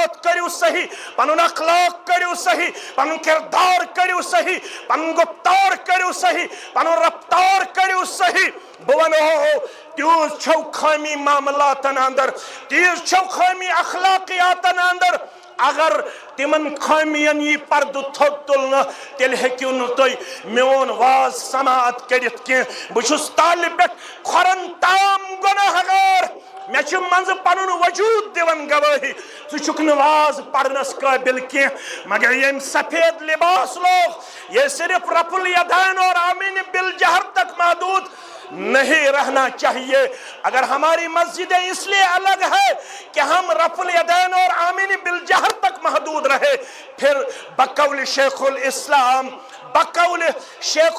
معاملات کریو صحیح پنن اخلاق کریو صحیح پنن کردار کریو صحیح پنن گفتار کریو صحیح پنن رفتار کریو صحیح بونو تیوز چھو خامی معاملاتن اندر تیوز چھو خامی اخلاقیاتن اندر اگر تمن خامین یہ پرد تھوک تلنا تیل ہیکیو نو توی میون واز سماعت کرت کی بچھس طالب کھرن تام گناہ گار میں چھ منز پنن وجود دیون گواہی تو چک نواز پڑھنس قابل کی مگر یہ سفید لباس لوگ یہ صرف رفع الیدین اور آمین بالجہر تک محدود نہیں رہنا چاہیے اگر ہماری مسجدیں اس لیے الگ ہے کہ ہم رفع الیدین اور آمین بالجہر تک محدود رہے پھر بقول شیخ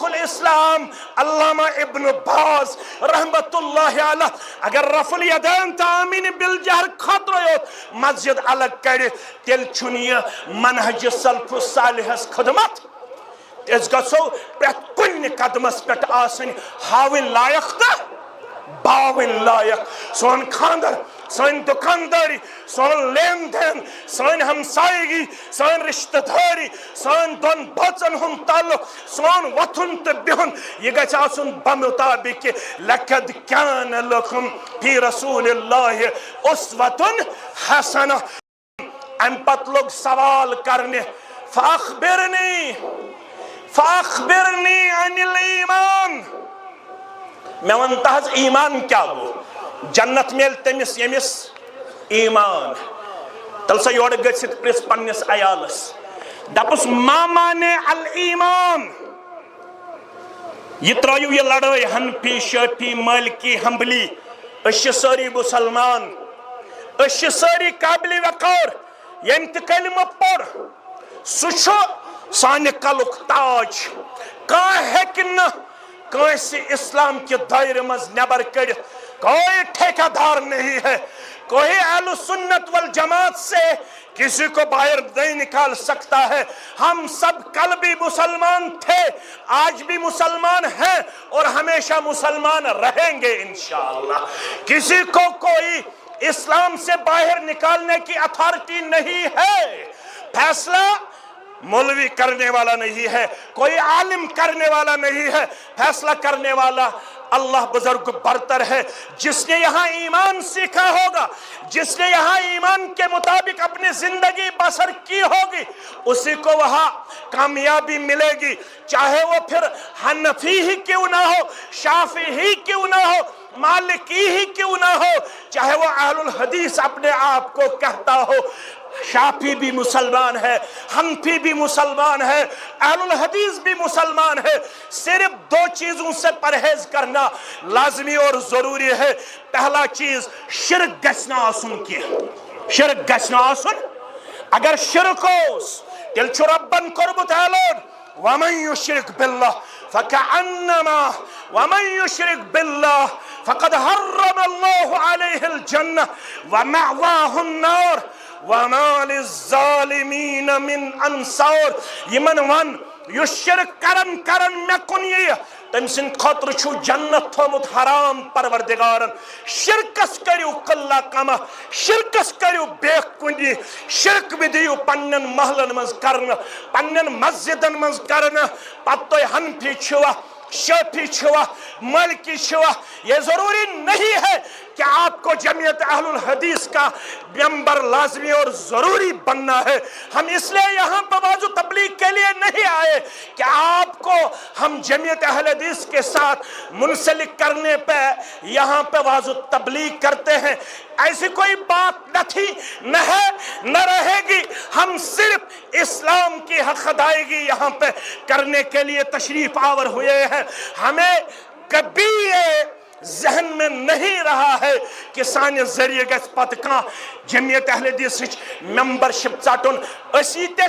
الاسلام علامہ ابن باز رحمت اللہ علیہ اگر رفع الیدین تا آمین بالجہر خطر ہوت مسجد الگ کرے تیل چھنیے منہج سلف الصالح خدمت اس گسو پرت کن قدمس پٹ آسن ہاوین لائق تا باوین لائق سون خاندر سون دکانداری سون لین دین سون ہمسائیگی سون رشتہ داری سون دون بچن ہم تعلق سون وطن تبہن یہ گچ آسن بمطابق لقد کان لکم فی رسول اللہ اسوۃ حسنہ ام پت لوگ سوال کرنے فاخبرنی عن الایمان میں ونتا حض ایمان کیا گو جنت میل تمس یمس ایمان تل سا یوڑ گچھت پرس پنس عیالس دپس ما مانے الایمان یہ ترائیو یہ لڑائی ہنفی شافی مالکی حنبلی اشی ساری مسلمان اشی ساری قابل وقار یم تہ کلمہ پڑھ سچو سانہ کلک تاج کان ہیکن کانسی اسلام کے دائرے مز نبر کر کوئی ٹھیکہ دار نہیں ہے کوئی اہل سنت والجماعت سے کسی کو باہر نہیں نکال سکتا ہے ہم سب کل بھی مسلمان تھے آج بھی مسلمان ہیں اور ہمیشہ مسلمان رہیں گے انشاءاللہ کسی کو کوئی اسلام سے باہر نکالنے کی اتھارٹی نہیں ہے فیصلہ مولوی کرنے والا نہیں ہے کوئی عالم کرنے والا نہیں ہے فیصلہ کرنے والا اللہ بزرگ برتر ہے جس نے یہاں ایمان سیکھا ہوگا جس نے یہاں ایمان کے مطابق اپنی زندگی بسر کی ہوگی اسی کو وہاں کامیابی ملے گی چاہے وہ پھر حنفی ہی کیوں نہ ہو شافعی ہی کیوں نہ ہو مالکی ہی کیوں نہ ہو چاہے وہ اہل الحدیث اپنے آپ کو کہتا ہو شافعی بھی مسلمان ہے حنفی بھی مسلمان ہے اہل الحدیث بھی مسلمان ہے صرف دو چیزوں سے پرہیز کرنا لازمی اور ضروری ہے پہلا چیز شرک گژھنا آسن کی شرک گژھنا آسن اگر شرک ہوس تیل چھو ربن قربت اعلان ومن یشرک باللہ فکعنما ومن یشرک باللہ فقد حرم اللہ علیہ الجنہ ومعواہ النار وَمَا لِلظَّالِمِينَ مِنْ أَنصَارٍ یمن ون یس شرک کرن میں کن یہ تم سن خطر چھو جنت تھومت حرام پروردگارن شرکس کریو قلہ کما شرکس کریو بے کنی شرک بھی دیو پنن محلن مز کرن پنن مسجدن مز کرن پتوی حنفی چھوا شافعی چھوا مالکی چھوا یہ ضروری نہیں ہے کہ آپ کو جمعیت اہل الحدیث کا ممبر لازمی اور ضروری بننا ہے ہم اس لیے یہاں پہ واضح تبلیغ کے لیے نہیں آئے کہ آپ کو ہم جمعیت اہل حدیث کے ساتھ منسلک کرنے پہ یہاں پہ واضح تبلیغ کرتے ہیں ایسی کوئی بات نہ تھی نہ ہے نہ رہے گی ہم صرف اسلام کی حق ادائیگی یہاں پہ کرنے کے لیے تشریف آور ہوئے ہیں ہمیں کبھی یہ ذہن میں نہیں رہا ہے کہ سانے ذریعے گیس پتکاں جمعیت اہل حدیث ممبرشپ چاٹن اسیتے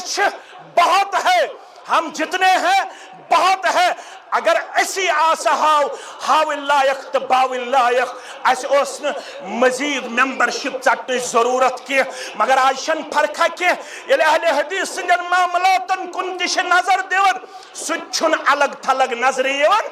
بہت ہے ہم جتنے ہیں بہت ہے اگر ایسی آسا ہاو لائق تو باو لائق ایسے اس نے مزید ممبرشپ چاٹنے ضرورت کی مگر آجشن فرقہ کی یہ اہل حدیث سنجن معاملاتن کنتش نظر دیون سچن الگ تھلگ نظری یون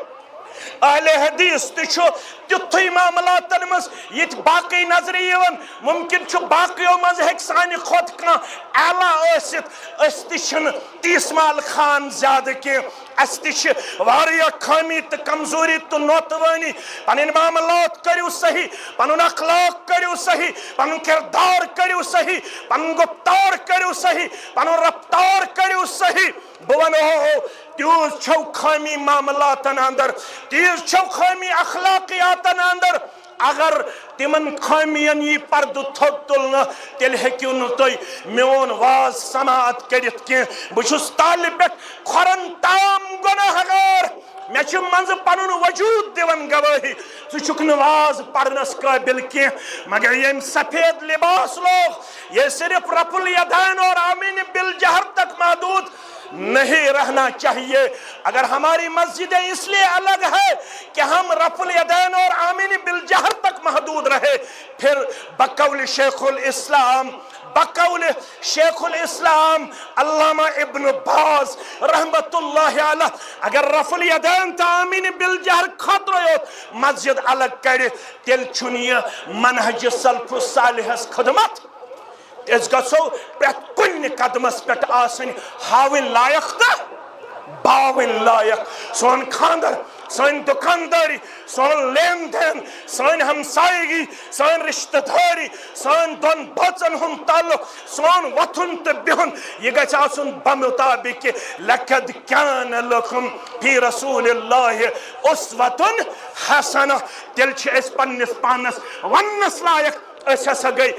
اہل حدیث تچھو تیتھوی معاملاتن مز یت باقی نظر یوان ممکن چھ باقیو مز ہیک سانہ کھوت کان اعلی ٲسِتھ أسۍ تہِ چھِنہٕ تیٖس مال خان زیادٕ کینٛہہ اَسہِ تہِ چھِ واریاہ خٲمی تہٕ کمزوری تہٕ نوتوٲنی پنٕنۍ معاملات کٔرِو صحیح پنُن اخلاق کٔرِو صحیح پنُن کردار کٔرِو صحیح پنُن گفتار کٔرِو صحیح پنُن رفتار کٔرِو صحیح بہٕ ونہو تیوٗز چھو خٲمی معاملاتن اندر تیٖژ چھو خٲمی اخلاقیاتن اندر اگر تمن خامین یہ پرد تھوٚد تُلنہٕ تیٚلہِ ہیٚکِو نہٕ تُہۍ میون واز سماعت کٔرِتھ کینٛہہ بہٕ چھُس تالہِ پٮ۪ٹھ کھۄرن تام گۄناہگار مےٚ چھُ منٛزٕ پنُن وجوٗد دِوان گوٲہی ژٕ چھُکھ نہٕ واز پرنس قٲبل کینٛہہ مگر ییٚمۍ سفید لباس لوگ یہ صرف رفع الیدین اور آمین بالجہر تک محدود نہیں رہنا چاہیے اگر ہماری مسجدیں اس لیے الگ ہے کہ ہم رفع الیدین اور آمین بالجہر تک محدود رہے پھر بقول شیخ الاسلام علامہ ابن باز رحمت اللہ علیہ اگر رفع الیدین تا آمین بالجہر خطرہ یوت مسجد الگ کرے تیل چھنیے منہج سلف الصالح خدمت اس گژھو پرٛٮ۪تھ کُنہِ قدمس پٮ۪ٹھ آسٕنۍ ہاوٕنۍ لایق تہٕ باوٕنۍ لایق سون خاندر سٲنۍ دُکاندٲری سون لین دین سٲنۍ ہمسایگی سٲنۍ رشتہٕ دٲری سٲنۍ دۄن بٲژن ہُنٛد تعلق سون وۄتھُن تہٕ بِہُن یہِ گژھِ آسُن بمطابق لقد کان لکم فی رسول اللہ اسوۃ حسنہ تیٚلہِ چھِ أسۍ پننِس پانس وننس لایق أسۍ ہسا گٔے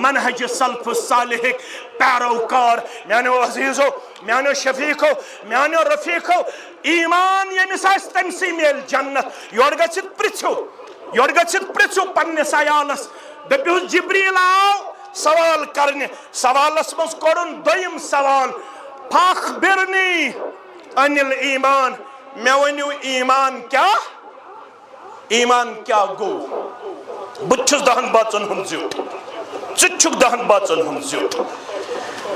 منہج سلف الصالحٕکۍ پیروکار میانیو عزیزو میانیو شفیقو میانیو رفیقو ایمان ییٚمِس آسہِ تٔمسٕے میلہِ جنت یورٕ گٔژھِتھ پرٛژھِو پننِس عیالس دٔپِوُس جبریٖل آو سوال کرنہِ سوالس منٛز کوٚرُن دوٚیِم سوال فاخبرنی عن الایمان مےٚ ؤنِو ایمان کیٛاہ گوٚو بہٕ چھُس 10 بٲژن ہُنٛد زیُٹھ ژٕ چھُکھ 10 بٲژن ہُنٛد زیُٹھ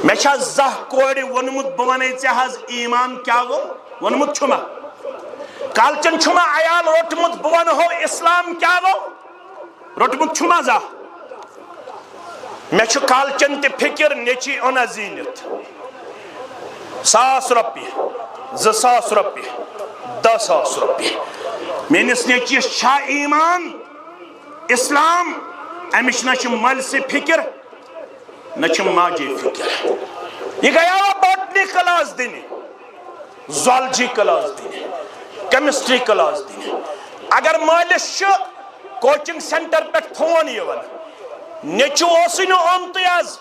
مےٚ چھا زانٛہہ کورِ ووٚنمُت بہٕ ونے ژےٚ حظ ایمان کیٛاہ گوٚو ووٚنمُت چھُما کالچن چھُما عیال روٚٹمُت بہٕ ونہو اسلام کیٛاہ گوٚو روٚٹمُت چھُما زانٛہہ مےٚ چھُ کالچن تہِ فِکر نیٚچی اوٚنا زیٖنِتھ 1000 رۄپیہِ 2000 رۄپیہِ 10,000 رۄپیہِ میٲنِس نیٚچوِس چھا ایمان اسلام امِچ نہ چھِ مٲلۍ سٕے فِکر نہ چھِ ماجے فِکر یہ گیا باٹنی کلاس دِنہِ زالجی کلاس دِنہِ کیمسٹری کلاس دِنہِ اگر مٲلِس چھُ کوچنگ سینٹر پٮ۪ٹھ فون یِوان نیٚچوٗ اوسُے نہٕ آمتُے آز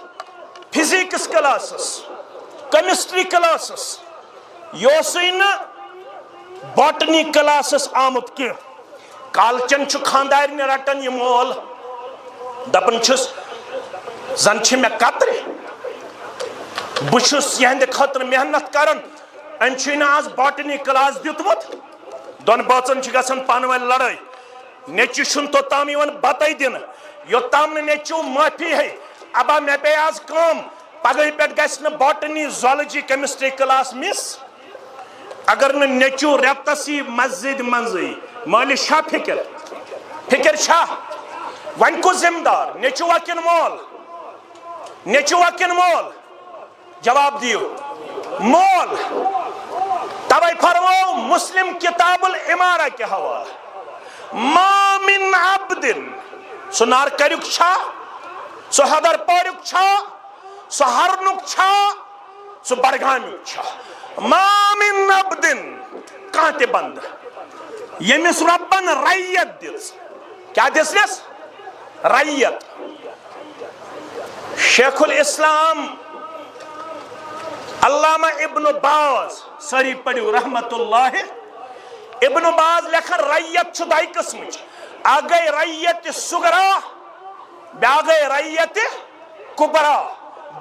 فزیکس کلاسس کیمسٹری کلاسس یہِ اوسُے نہٕ باٹنی کلاسس آمُت کینٛہہ کالچن چھُ خاندارنہِ رٹان یہِ مول دپان چھُس زن چھِ مےٚ کترِ بہٕ چھُس یِہنٛدِ خٲطرٕ محنت کران أمۍ چھُے نہٕ آز باٹنی کلاس دیُتمُت دۄن بٲژن چھِ گژھان پانہٕ ؤنۍ لڑٲے نیٚچوِس چھُنہٕ توٚتام یِوان بتَے دِنہٕ یوٚتام نہٕ نیٚچوٗ معٲفی ہیٚیہِ ابا مےٚ پیٚیہِ آز کٲم پگہٕے پٮ۪ٹھ گژھِ نہٕ باٹنی زالجی کیمسٹری کلاس مِس اگر نہٕ نیٚچوٗ رٮ۪تس یی مسجد منٛزٕے مٲلِس چھا فِکر چھا وۄنۍ کُس ذمہٕ دار نیٚچوٗوا کِنہٕ مول جواب دِیِو مول توے فرمو مسلم کتاب العمارہ کے حوالہ ما من عبدن سُہ نارکریُک چھا سُہ حیدر پوریُک چھا سُہ ہرنُک چھا سُہ بڈگامیُک چھا ما من عبدن کانٛہہ تہِ بنٛدٕ ییٚمِس رۄبن رعیت دِژ کیٛاہ دِژنس رعیت شیخ الاسلام علامہ ابن باز سٲری پٔرِو رحمت اللہ ابن باز لیکھان رعیت چھُ 2 قٕسمٕچ اکھ گٔے رعیت صغرا بیٛاکھ گٔے رعیت کُبرا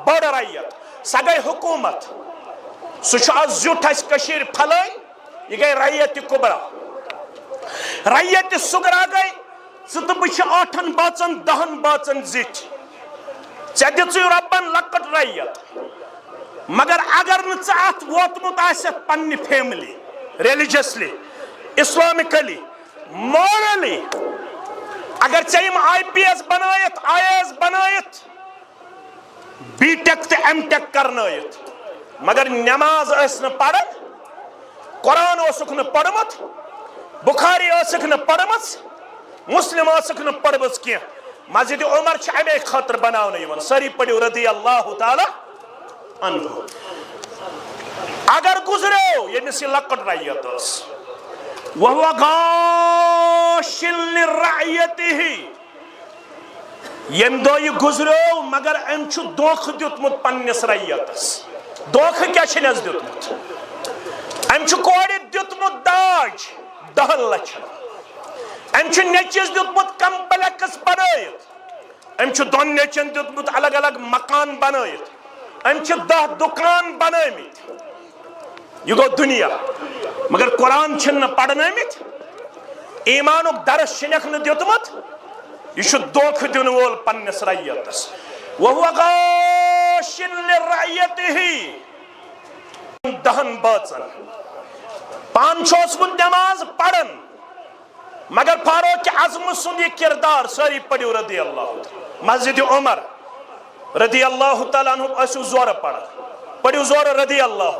بٔڑ رعیت سۄ گٔے حکوٗمت سُہ چھُ آز زیُٹھ اَسہِ کٔشیٖرِ پھلٲنۍ یہِ گٔے رعیت کُبرا رعیت صغرا گٔے ژٕ تہٕ بہٕ چھِ 8 بٲژن 10 بٲژن زِٹھۍ ژےٚ دِژٕے رۄبن لۄکٕٹ رعیت مگر اگر نہٕ ژٕ اتھ ووتمُت آسٮ۪کھ پننہِ فیملی ریلِجسلی اسلامکلی مورلی اگر یم IPS بنائت IAS بنائت بی ٹیک تو ایم ٹیک کرنائت مگر نماز ن پڑھن قرآن اوسک ن پڑھمت بخاری اوسک ن پڑھمت مسلم اوسک ن پڑھمت کی مسجد عمر امے خاطر بناؤن ساری پڑھو رضی اللہ تعالی عنہ اگر گزرو یمس یہ لکٹ رعیت وهو غاش لرعیته یم دو یہ گزرو مگر ام چھ دوکھ دیتمت پنس رعیتس دوکھ کیا چھنس دیتمت ام چھ کوڑ دیتمت داج 10 لچھن ام چھ نیچس دیتمت کمپلیکس بنائت ام چھ دون نیچن دیتمت الگ الگ مکان بنائت ام چھ 10 دکان بنائمت یہ گو دنیا مگر قرآن چھن پڑھنامت ایمانک درس چھنک نہ دیتمت یہ دوکھ دن وول پنس رعیتس وهو غاش لرعیته 10 باچن پان چھوسمت نماز پڑھن مگر فاروق اعظم سند یہ کردار ساری پڑھو رضی اللہ مسجد عمر رضی اللہ تعالیٰ عنہ اسو زور پڑھا پڑھو زور رضی اللہ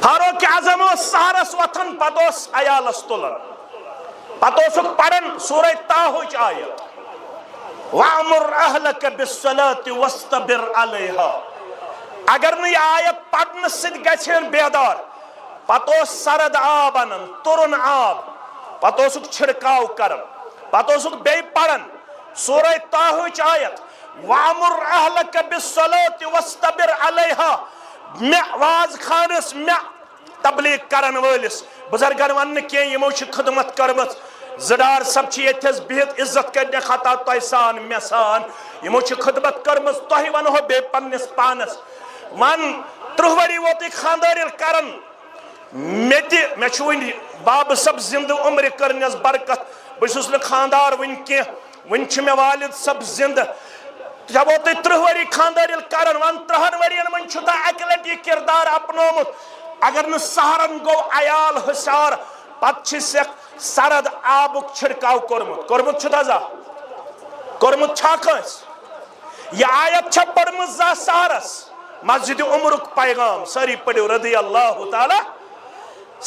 فاروق اعظم سہرس وتھن پتوس عیالس تلن پتوسک پڑھن سورہ طٰہٕچ آیت وَأْمُرْ أَهْلَكَ بِالصَّلَاةِ وَاسْتَبِرْ عَلَيْهَا اگر نہ یہ آیت پڑھن سد گژھن بیدار پتوس سرد آب انن ترن آب پتوسک چھڑکاو کرن پتوسک بے پڑھن سورہ طٰہٕچ آیت وَأْمُرْ أَهْلَكَ بِالصَّلَاةِ وَاسْتَبِرْ عَلَيْهَا میں واز خانس میں تبلیغ کرن ولس بزرگن ون کی یمو خدمت کرمت زڈار سب یتس بہت عزت کرنے خطا تہ سان مے سان یمو خدمت کرمز تہ ونہو بے پنس پانس ون 30 وری ووت خاندار کرن مے ون باب سب زند عمر کرنس برکت بس نا خاندار ون کی ون مے والد سب زند جب وہ 30 وری خاندار کرن ون 30 ورین من چھتا اکہ لٹ یہ کردار اپنومت اگر نہ سہرن گو عیال حسار پت چھ سرد آبک چھڑکاو کورمت چھتا زا کورمت چھا کنس یہ آیت چھ پڑھمت زا سہرس مسجد عمرک پیغام ساری پڑھو رضی اللہ تعالی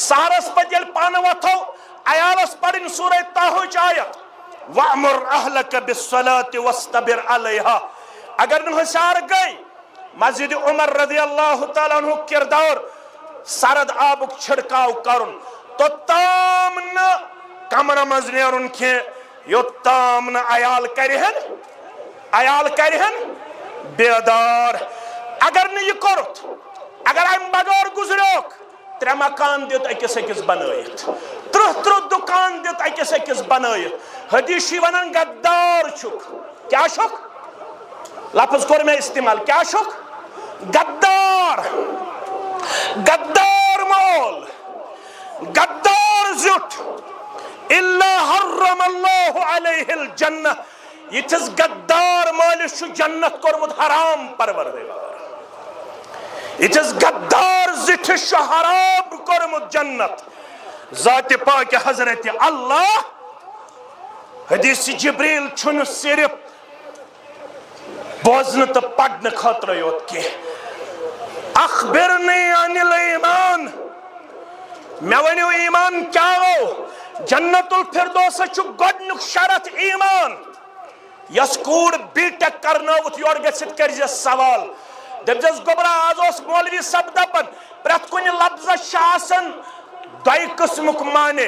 سہرس پت یل پان وتھو عیالس پڑھن سورہ طٰہٕچ آیت وَأْمُرْ أَهْلَكَ بِالصَّلَاةِ وَاسْتَبِرْ عَلَيْهَا اگر نہ حسار گئی مسجد عمر رضی اللہ تعالیٰ عنہ کردار سرد آبک چھڑکاو کرن تو تام نہ کمرہ مز نیرن کی یو تام نہ عیال کرہن بیدار اگر نہ یہ کرت اگر ام بغیر گزروک 3 مکان دیت اکس اکس بنائت 30 دکان دیت اکس اکس بنائت حدیث ونان غدار چھک کیا چھک لفظ کور میں استعمال کیا چھک غدار مول غدار زٹ الا حرم اللہ علیہ الجنہ یہ چیز غدار مالش جنت کورمت حرام پروردگار یہ چیز غدار زٹش حرام کورمت جنت ذات پاک حضرت اللہ حدیث جبریل چھن صرف بوزن تو پڑھنے خاطر یوت کی اخبرنی عن الایمان میں ونیو ایمان کیا ہو جنت الفردوس چھ گۄڈنیُک شرط ایمان یس کوڑ بی ٹیک کرنوت یور گژھِتھ کرِ سوال دپس گوبرا آز اوس مولوی صاحب دپان پرٛٮ۪تھ کُنہِ لفظس چھِ آسان 2 قٕسمُک معنی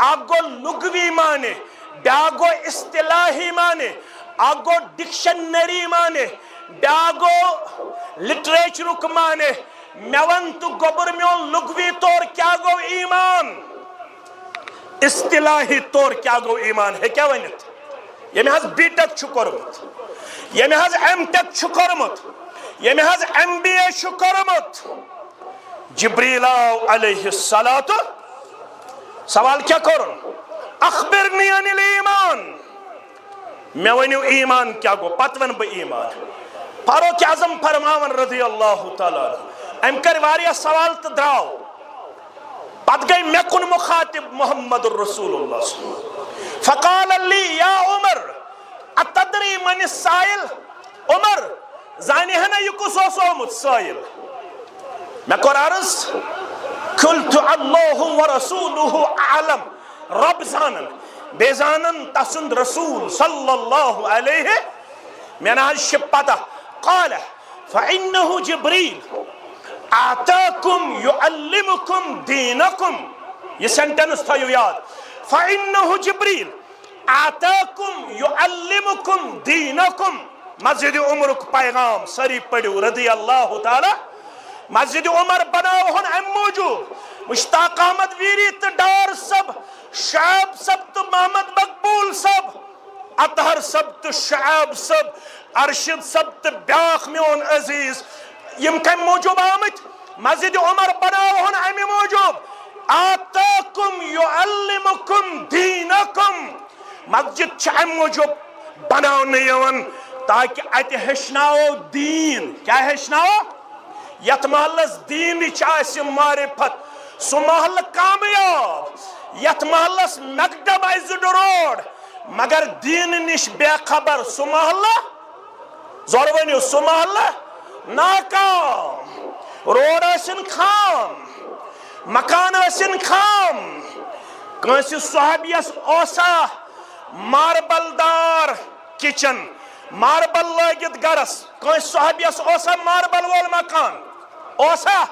اکھ گوٚو لغوی معنی بیٛاکھ گوٚو اصطلاحی معنی اکھ گوٚو ڈکشنری معنی بیٛاکھ گوٚو لٹریچرُک معنی مےٚ ون تہٕ گوبر میون لغوی طور کیٛاہ گوٚو ایمان اصطلاحی طور کیٛاہ گوٚو ایمان ہیٚکیٛاہ ؤنِتھ ییٚمہِ حظ بی ٹیک چھُ کوٚرمُت ییٚمہِ حظ ایم ٹیک چھُ کوٚرمُت ییٚمہِ حظ MBA چھُ کوٚرمُت جبریل آو علیہ الصلاۃ سوال کیا کرن اخبرنی عن الایمان میں ونیو ایمان کیا گو پت ون بہ ایمان فاروق اعظم فرماون رضی اللہ تعالی ام کر واریہ سوال تو دراو پت گئی مے کن مخاطب محمد الرسول اللہ فقال لی یا عمر اتدری من السائل عمر زانی ہے نا یہ کس اوسومت سائل میں کور عرض قلت اللہ ورسولہ اعلم رب زانن بے زانن تسند رسول صلی اللہ علیہ میں نے شب پتا قال فإنه جبریل آتاکم یعلمکم دینکم یہ سنٹنس تھا یاد فإنه جبریل آتاکم یعلمکم دینکم مسجد عمر کو پیغام سری پڑھو رضی اللہ تعالی مسجد عمر بناو ہن ام موجود مشتاق احمد ویری تو ڈار سب شعب سب تو محمد مقبول سب اطہر سب تو شعب سب ارشد سب تو بیاخ میون عزیز یم کم موجود آمد مسجد عمر بناو ہن ام موجود آتاکم یعلمکم دینکم مسجد چھ ام موجود بناو نیون تاکہ ات ہشناو دین کیا ہشناو یت محلس دین چاہے معرفت سو محل کامیاب یت محلس مکتب آئے روڈ مگر دین نش بے خبر سو محل زور ونیو سو محل ناکام روڈ ٲسِن خام مکان ٲسِن خام کٲنٛسہِ صحابیس اوسا ماربل دار کچن ماربل لگت گرس کٲنٛسہِ صحابیس اوسا ماربل وول مکان اوسا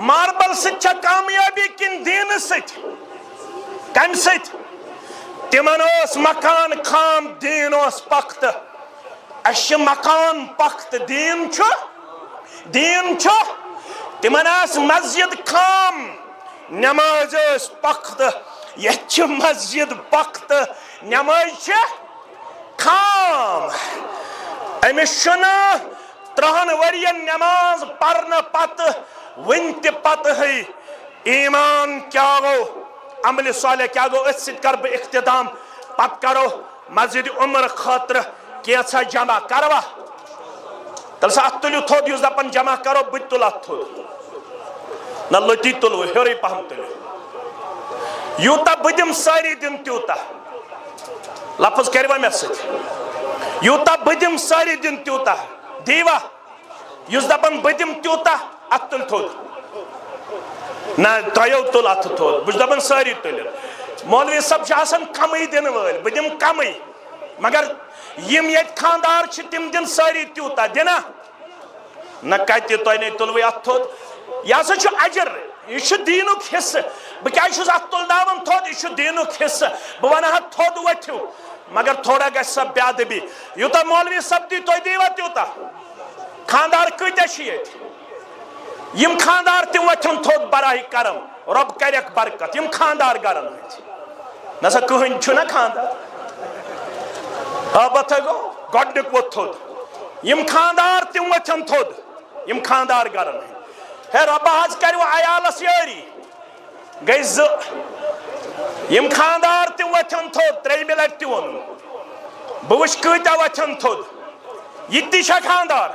ماربل سۭتۍ چھا کامیابی کِنہٕ دیٖنہٕ سۭتۍ کمہِ سۭتۍ تِمن اوس مکان خام دیٖن اوس پختہٕ اَسہِ چھِ مکان پختہٕ دیٖن چھُ تِمن آس مسجد خام نماز ٲس پختہٕ ییٚتہِ چھِ مسجد پختہٕ نماز چھِ خام أمِس چھُنہٕ 30 ؤرین نماز پرنہٕ پتہٕ وُنہِ تہِ پتہٕ ہے ایمان کیا گو عمل صالح کیا گو أتھۍ سۭتۍ کر بہٕ اختتام پتہٕ کرو مسجد عمر خٲطرٕ کینٛژھا جمع کروا تیٚلہِ سا اتھ تُلِو تھوٚد یُس دپان جمع کرو بہٕ تہِ تُلہٕ اتھ تھوٚد نہ لٔتی تُلوٕ ہیوٚرُے پہم تُلِو یوٗتاہ بہٕ دِمہٕ سٲری دِن تیوٗتاہ لفظ کروا مےٚ سۭتۍ یوٗتاہ بہٕ دِمہٕ سٲری دِن تیوٗتاہ دیٖوا یُس دپان بہٕ دِمہٕ تیوٗتاہ اتھ تُل تھوٚد نہ تۄہیو تُل اتھ تھوٚد بہٕ چھُس دپان سٲری تُلِن مولوی صٲب چھِ آسان کمٕے دِنہٕ وٲلۍ بہٕ دِمہٕ کمٕے مگر یم ییٚتہِ خاندار چھِ تِم دِن سٲری تیوٗتاہ دِنا نہ کتہِ تۄہہِ نے تُلوٕے اتھ تھوٚد یہِ ہسا چھُ اجر یہ چھُ دیٖنُک حصہٕ بہٕ کیازِ چھُس اتھ تُلناوان تھوٚد یہِ چھُ دیٖنُک حصہٕ بہٕ ونہٕ ہا تھوٚد ؤتھِو مگر تھوڑا گژھِ سا بے ادبی یوٗتاہ مولوی صٲب دی تُہۍ دیٖوا تیوٗتاہ خاندار کۭتیاہ چھِ ییٚتہِ یم خاندار تہِ وتھن تھوٚد براہ کرم رۄب کرٮ۪کھ برکت یم خاندار گرن ہٕنٛدۍ نسا کٕہٕنۍ چھُنہ خاندار بتھے گوٚو گۄڈنیُک ووٚتھ تھوٚد یم خاندار تِم وتھن تھوٚد یم خاندار گرن ہٕنٛدۍ ہے رۄبا حظ کرِو عیالس یٲری گٔے 2 یم خاندار تہِ وتھن تھوٚد 3مہِ لٹہِ تہِ ووٚنُم بہٕ وٕچھ کۭتیاہ وتھن تھوٚد یہِ تہِ چھا خاندار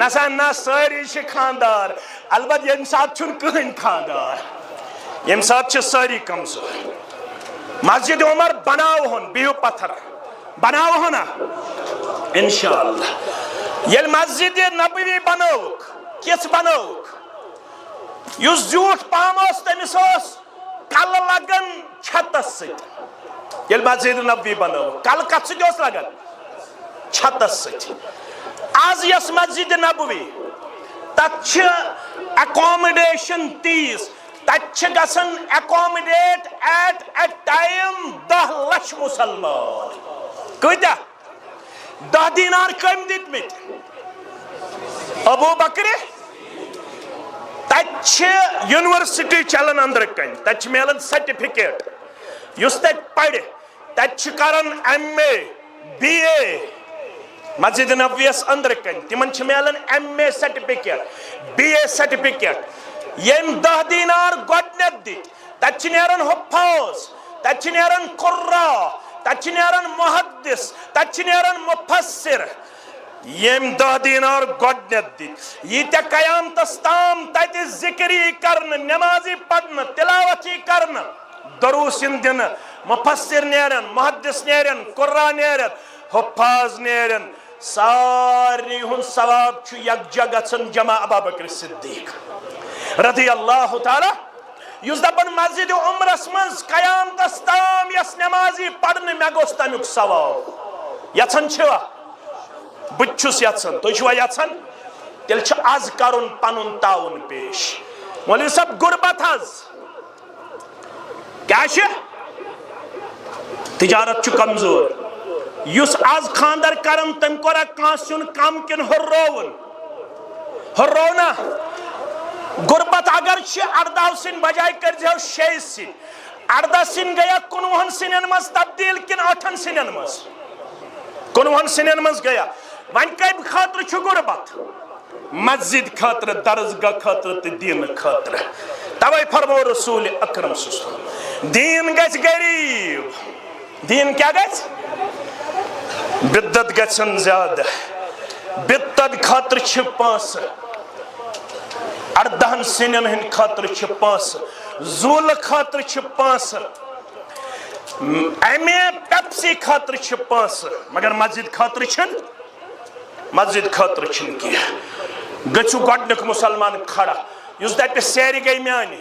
نسا نہ سٲری چھِ خاندار البتہ ییٚمہِ ساتہٕ چھُنہٕ کٕہٕنۍ خاندار ییٚمہِ ساتہٕ چھِ سٲری کمزور مسجد عمر بناوہون بِہِو پتھر بناوہون نا انشاءاللہ ییٚلہِ مسجد نبوی بنٲوُکھ کِژھ بنٲوُکھ یُس زیوٗٹھ پہم اوس تٔمِس اوس کلہٕ لگان چھتس سۭتۍ ییٚلہِ مسجد نبوی بنٲوُکھ کلہٕ کتھ سۭتۍ اوس لگان چھتس سۭتۍ آز یس مسجد نبوی تتھ چھِ ایکومڈیشن تیٖژ تتہِ چھِ گژھان ایکومڈیٹ ایٹ اے ٹایم 10 لچھ مسلمان کۭتیاہ 10 دینار کٔمۍ دِتمٕتۍ ابوٗ بکرِ تتہِ چھِ یونیورسٹی چلان أنٛدرٕ کَنۍ تتہِ چھِ میلان سرٹِفکیٹ یُس تتہِ پرِ تتہِ چھِ کران MA BA مسجد نبویس أنٛدرٕ کَنۍ تِمن چھِ میلان MA سرٹِفکیٹ BA سرٹِفکیٹ ییٚمۍ 10 دینار گۄڈنیٚتھ دِتۍ تتہِ چھِ نیران حُفاظ تتہِ چھِ نیران قُرا تتہِ چھِ نیران محدث تتہِ چھِ نیران مُفسر یم 10 دینار گۄڈنیتھ دِتۍ ییٖتیاہ قیامتس تام تتہِ ذِکری کرنہٕ نمازی پرنہٕ تلاوت کرنہٕ دروس ین دِنہٕ مفسر نیرن محدث نیرن قرآن نیرن حفاظ نیرن ساری ہُنٛد ثواب چھُ یکجا گژھان جمع ابا بکر صدیق رضی اللہ تعالی یُس دپان مسجد عمرس منٛز قیامتس تام یس نمازی پرنہٕ مےٚ گوٚژھ تمیُک ثواب یژھان چھِوا بہٕ تہِ چھُس یژھان تُہۍ چھِوا یژھان تیٚلہِ چھُ آز کرُن پنُن تعاوُن پیش مولوی صاحب غربت حظ کیا چھُ تجارت چھُ کمزور یُس آز خاندر کرن تم کورا کانٛہہ سیُن کم کِنہٕ ہُرروُن ہُررونا غربت اگر چھِ 18 سِنۍ بجاے کٔرۍزیو 6 سِنۍ 18 سِنۍ گٔیا 19 سِنٮ۪ن منٛز تبدیٖل کِنہٕ 8 سِنٮ۪ن منٛز 19 سِنٮ۪ن منٛز گٔیا وۄنۍ کمہِ خٲطرٕ چھُ غربت مسجد خٲطرٕ درسگاہ خٲطرٕ تہٕ دیٖنہٕ خٲطرٕ توے فرمو رسول اکرم صلی اللہ علیہ وسلم دیٖن گژھِ غریٖب دیٖن کیٛاہ گژھِ بدت گژھن زیادٕ بدت خٲطرٕ چھِ پونٛسہٕ 18 سِنٮ۪ن ہٕنٛدِ خٲطرٕ چھِ پونٛسہٕ زوٗلہٕ خٲطرٕ چھِ پونٛسہٕ اَمے پیپسی خٲطرٕ چھِ پونٛسہٕ مگر مسجد خٲطرٕ چھِنہٕ مسجد خٲطرٕ چھِنہٕ کینٛہہ گٔژھِو گۄڈنیُک مُسلمان کھڑا یُس دپہِ سیرِ گٔے میانہِ